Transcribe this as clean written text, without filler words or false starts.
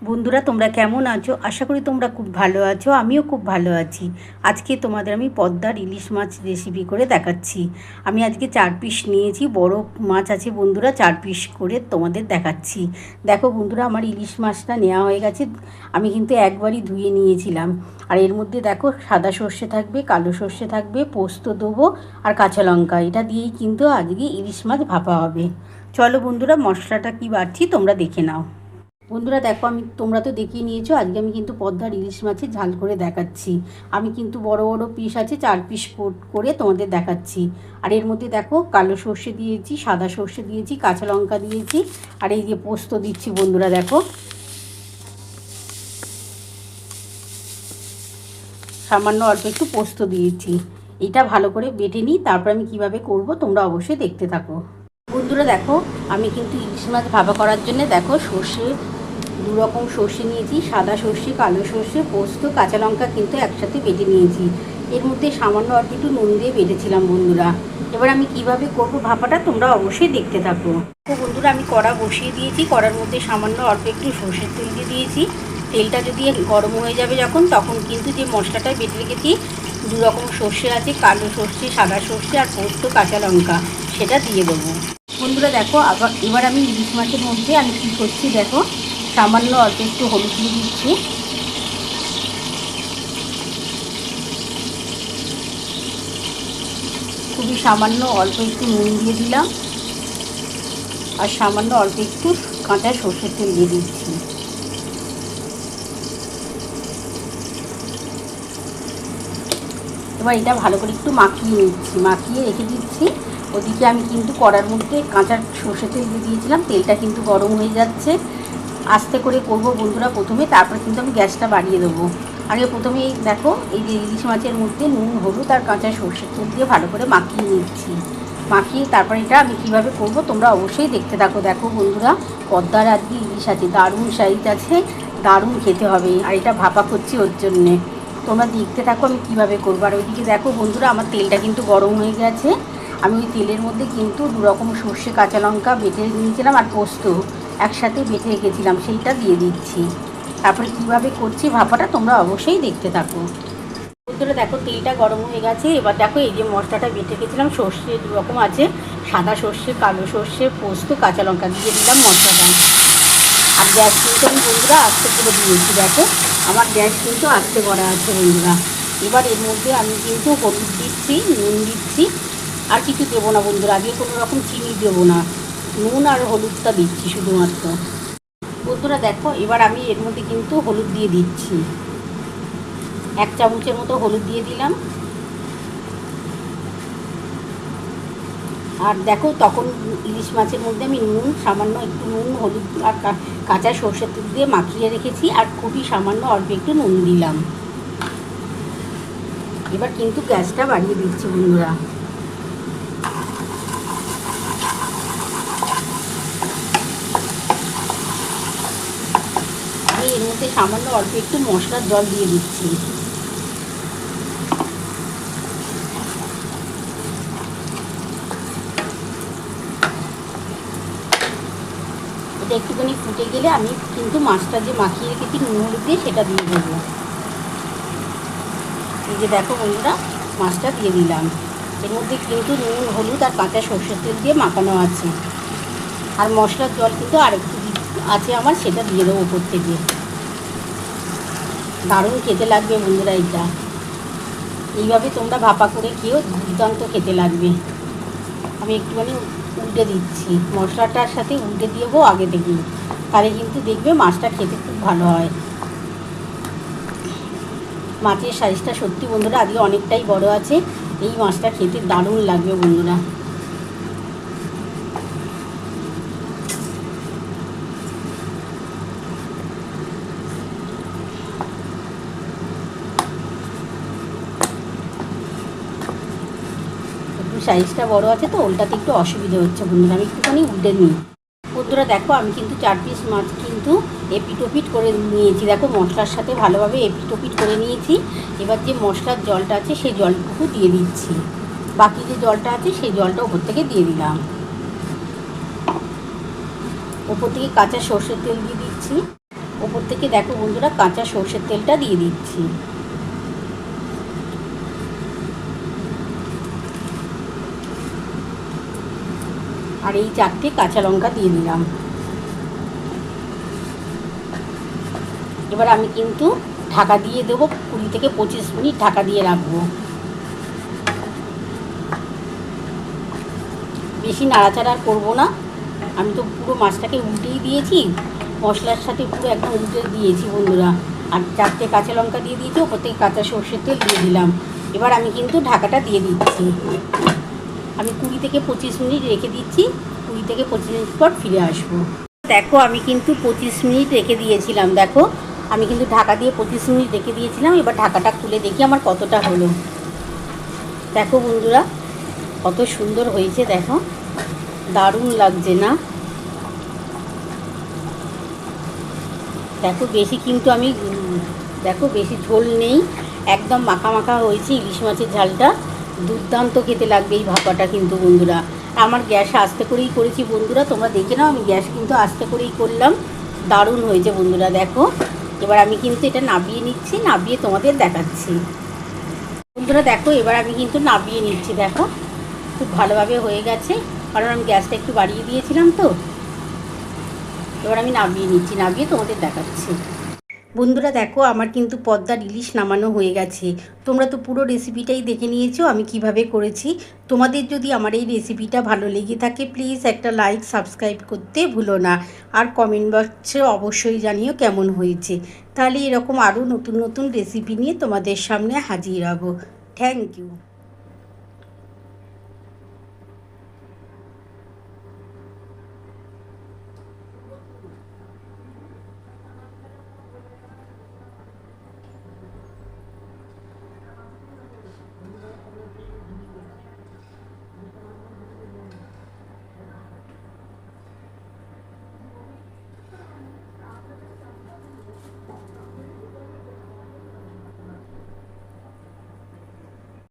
বন্ধুরা তোমরা কেমন আছো? আশা করি তোমরা খুব ভালো আছো। আমিও খুব ভালো আছি। আজকে তোমাদের আমি পদ্মার ইলিশ মাছ রেসিপি করে দেখাচ্ছি। আমি আজকে 4 পিস নিয়েছি, বড় মাছ আছে বন্ধুরা, 4 পিস করে তোমাদের দেখাচ্ছি। দেখো বন্ধুরা, আমার ইলিশ মাছটা নেওয়া হয়ে গেছে। আমি কিন্তু একবারই ধুয়ে নিয়েছিলাম। আর এর মধ্যে দেখো সাদা সর্ষে থাকবে, কালো সর্ষে থাকবে, পোস্ত দেবো আর কাঁচা লঙ্কা। এটা দিয়েই কিন্তু আজকে ইলিশ মাছ ভাপা হবে। চলো বন্ধুরা, মশলাটা কি বাড়ছি তোমরা দেখে নাও। বন্ধুরা দেখো, তোমরা তো দেখিয়ে নিয়েছো, আজকে আমি কিন্তু পদ্মার ইলিশ মাছের ঝাল করে দেখাচ্ছি। আমি কিন্তু বড় বড় পিস আছে, 4 পিস করে তোমাদের দেখাচ্ছি। আর এর মধ্যে দেখো কালো সর্ষে দিয়েছি, সাদা সর্ষে দিয়েছি, কাঁচা লঙ্কা দিয়েছি, আর এই যে পোস্ত দিচ্ছি বন্ধুরা। দেখো সামান্য অল্প একটু পোস্ত দিয়েছি। এটা ভালো করে বেটে নিই, তারপর আমি কিভাবে করব তোমরা অবশ্যই দেখতে থাকো। বন্ধুরা দেখো, আমি কিন্তু ইলিশ মাছ ভাপা করার জন্য দেখো সর্ষে 2 রকম সর্ষে নিয়েছি, সাদা সর্ষে, কালো সর্ষে, পোস্ত, কাঁচা লঙ্কা কিন্তু একসাথে বেটে নিয়েছি। এর মধ্যে সামান্য অল্প একটু নুন দিয়ে বেটেছিলাম বন্ধুরা। এবার আমি কিভাবে করব ভাপাটা তোমরা অবশ্যই দেখতে থাকো। তো বন্ধুরা, আমি কড়া বসিয়ে দিয়েছি, কড়ার মধ্যে সামান্য অল্প একটু সর্ষের তেল দিয়ে দিয়েছি। তেলটা যদি গরম হয়ে যাবে তখন কিন্তু যে মশলাটা বেটে রেখেছি, 2 রকম সর্ষে আছে, কালো সর্ষে, সাদা সর্ষে আর পোস্ত, কাঁচা লঙ্কা, সেটা দিয়ে দেবো। বন্ধুরা দেখো, এবার আমি ইলিশ মাছের মধ্যে আমি কী করছি দেখো, সামান্য অল্প একটু হলুদ দিয়ে দিচ্ছি, খুবই সামান্য অল্প একটু নুন দিয়ে দিলাম, আর সামান্য অল্প একটু কাঁচা সর্ষের তেল দিয়ে দিচ্ছি। এবার এটা ভালো করে একটু মাখিয়ে নিচ্ছি, মাখিয়ে রেখে দিচ্ছি। ওদিকে আমি কিন্তু কড়ার মধ্যে কাঁচা সর্ষের তেল দিয়ে দিয়েছিলাম, তেলটা কিন্তু গরম হয়ে যাচ্ছে। আস্তে করে করবো বন্ধুরা প্রথমে, তারপরে কিন্তু আমি গ্যাসটা বাড়িয়ে দেবো। আগে প্রথমেই দেখো, এই যে ইলিশ মাছের মধ্যে নুন, হলুদ আর কাঁচা সর্ষের তেল দিয়ে ভালো করে মাখিয়ে নিচ্ছি। মাখিয়ে তারপরে এটা আমি কীভাবে করবো তোমরা অবশ্যই দেখতে থাকো। দেখো বন্ধুরা, পদ্মার আজকে ইলিশ আছে, দারুণ সাইজ আছে, দারুণ খেতে হবে। আর এটা ভাপা করছি ওর জন্যে। তোমরা দেখতে থাকো আমি কীভাবে করবো। আর ওইদিকে দেখো বন্ধুরা, আমার তেলটা কিন্তু গরম হয়ে গেছে। আমি ওই তেলের মধ্যে কিন্তু 2 রকম সর্ষে, কাঁচা লঙ্কা বেটে নিয়েছিলাম আর পোস্ত একসাথে বেটে রেখেছিলাম, সেইটা দিয়ে দিচ্ছি। তারপরে কীভাবে করছি ভাপাটা তোমরা অবশ্যই দেখতে থাকো। বন্ধুরা দেখো, তেলটা গরম হয়ে গেছে। এবার দেখো, এই যে মশলাটা বেটে রেখেছিলাম, সর্ষে 2 রকম আছে, সাদা সর্ষে, কালো সর্ষে, পোস্ত, কাঁচা লঙ্কা দিয়ে দিলাম মশলাটা। আর গ্যাস কিন্তু আমি বন্ধুরা আস্তে করে দিয়েছি। দেখো আমার গ্যাস কিন্তু আস্তে করা আছে বন্ধুরা। এবার এর মধ্যে আমি কিন্তু হলুদ দিচ্ছি, নুন দিচ্ছি, আর কিছু দেবো না বন্ধুরা। আগে কোনো রকম চিনি দেবো না, নুন আর হলুদটা দিচ্ছি শুধুমাত্র। বন্ধুরা দেখো, এবার আমি এর মধ্যে কিন্তু হলুদ দিয়ে দিচ্ছি, 1 চামচের মতো হলুদ দিয়ে দিলাম। আর দেখো, তখন ইলিশ মাছের মধ্যে আমি নুন, সামান্য একটু নুন, হলুদ আর কাঁচা সর্ষের তেল দিয়ে মাখিয়ে রেখেছি, আর খুবই সামান্য অল্প একটু নুন দিলাম। এবার কিন্তু গ্যাসটা বাড়িয়ে দিচ্ছি বন্ধুরা। আমি এর মধ্যে সামান্য অল্প একটু মশলার জল দিয়ে দিচ্ছি। এটা একটুখানি ফুটে গেলে আমি কিন্তু মাছটা যে মাখিয়ে রেখেছি নুন হলুদ দিয়ে, সেটা দিয়ে দেবো। এই যে দেখো বন্ধুরা, মাছটা দিয়ে দিলাম। এর মধ্যে কিন্তু নুন, হলুদ আর কাঁচা সর্ষের তেল দিয়ে মাখানো আছে। আর মশলার জল কিন্তু আরেকটু আছে আমার, সেটা দিয়ে দেবো ওপর থেকে। দারুণ খেতে লাগবে বন্ধুরা এটা। এইভাবে তোমরা ভাপা করে খেয়েও দুর্দান্ত খেতে লাগবে। আমি একটুখানি উল্টে দিচ্ছি, মশলাটার সাথে উল্টে দেবো আগে থেকেই, তাহলে কিন্তু দেখবে মাছটা খেতে খুব ভালো হয়। মাছের সাইজটা সত্যি বন্ধুরা আজকে অনেকটাই বড় আছে। এই মাছটা খেতে দারুণ লাগবে বন্ধুরা। একটু সাইজটা বড় আছে তো ওলটাতে একটু অসুবিধা হচ্ছে বন্ধুরা, আমি একটুখানি উল্টে নিই। বন্ধুরা দেখো, আমি কিন্তু 4 পিস মাছ কিন্তু এপিটোপিট করে নিয়েছি। দেখো মশলার সাথে ভালোভাবে এপিটোপিট করে নিয়েছি। এবার যে মশলার জলটা আছে সেই জলটুকু দিয়ে দিচ্ছি, বাকি যে জলটা আছে সেই জলটা ওপর থেকে দিয়ে দিলাম। ওপর থেকে কাঁচা সর্ষের তেল দিয়ে দিচ্ছি। ওপর থেকে দেখো বন্ধুরা কাঁচা সর্ষের তেলটা দিয়ে দিচ্ছি। আর এই 4টে কাঁচা লঙ্কা দিয়ে দিলাম। এবার আমি কিন্তু ঢাকা দিয়ে দেবো, 20 থেকে 25 মিনিট ঢাকা দিয়ে রাখবো। বেশি নাড়াচাড়া করবো না, আমি তো পুরো মাছটাকে উল্টেই দিয়েছি, মশলার সাথে পুরো একদম উল্টে দিয়েছি বন্ধুরা। আর 4টে কাঁচা লঙ্কা দিয়ে দিয়েছি, ওপর থেকে কাঁচা সর্ষের তেল দিয়ে দিলাম। এবার আমি কিন্তু ঢাকাটা দিয়ে দিচ্ছি। আমি 20 থেকে 25 মিনিট রেখে দিচ্ছি, 20 থেকে 25 মিনিট পর ফিরে আসবো। দেখো আমি কিন্তু 25 মিনিট রেখে দিয়েছিলাম, দেখো আমি কিন্তু ঢাকা দিয়ে 25 মিনিট রেখে দিয়েছিলাম। এবার ঢাকাটা খুলে দেখি আমার কতটা হলো। দেখো বন্ধুরা কত সুন্দর হয়েছে, দেখো দারুণ লাগছে না? দেখো বেশি কিন্তু আমি দেখো বেশি ঝোল নেই, একদম মাখা মাখা হয়েছে। ইলিশ মাছের ঝালটা দুর্দান্ত খেতে লাগবে এই ভাপাটা কিন্তু বন্ধুরা। আমার গ্যাস আস্তে করেই করেছি বন্ধুরা, তোমরা দেখে নাও, আমি গ্যাস কিন্তু আস্তে করেই করলাম। দারুণ হয়েছে বন্ধুরা দেখো। এবার আমি কিন্তু এটা নাবিয়ে নিচ্ছি, নাবিয়ে তোমাদের দেখাচ্ছি বন্ধুরা। দেখো এবার আমি কিন্তু নাবিয়ে নিচ্ছি, দেখো খুব ভালোভাবে হয়ে গেছে, কারণ আমি গ্যাসটা একটু বাড়িয়ে দিয়েছিলাম তো। এবার আমি নাবিয়ে নিচ্ছি, নাবিয়ে তোমাদের দেখাচ্ছি বন্ধুরা। দেখো আমার কিন্তু পদ্মার ইলিশ নামানো হয়ে গেছে। তোমরা তো পুরো রেসিপিটাই দেখে নিয়েছো আমি কিভাবে করেছি। তোমাদের যদি আমার এই রেসিপিটা ভালো লেগে থাকে প্লিজ একটা লাইক সাবস্ক্রাইব করতে ভুলো না। আর কমেন্ট বক্সে অবশ্যই জানিও কেমন হয়েছে। তাহলে এরকম আরও নতুন নতুন রেসিপি নিয়ে তোমাদের সামনে হাজির হব। Thank you.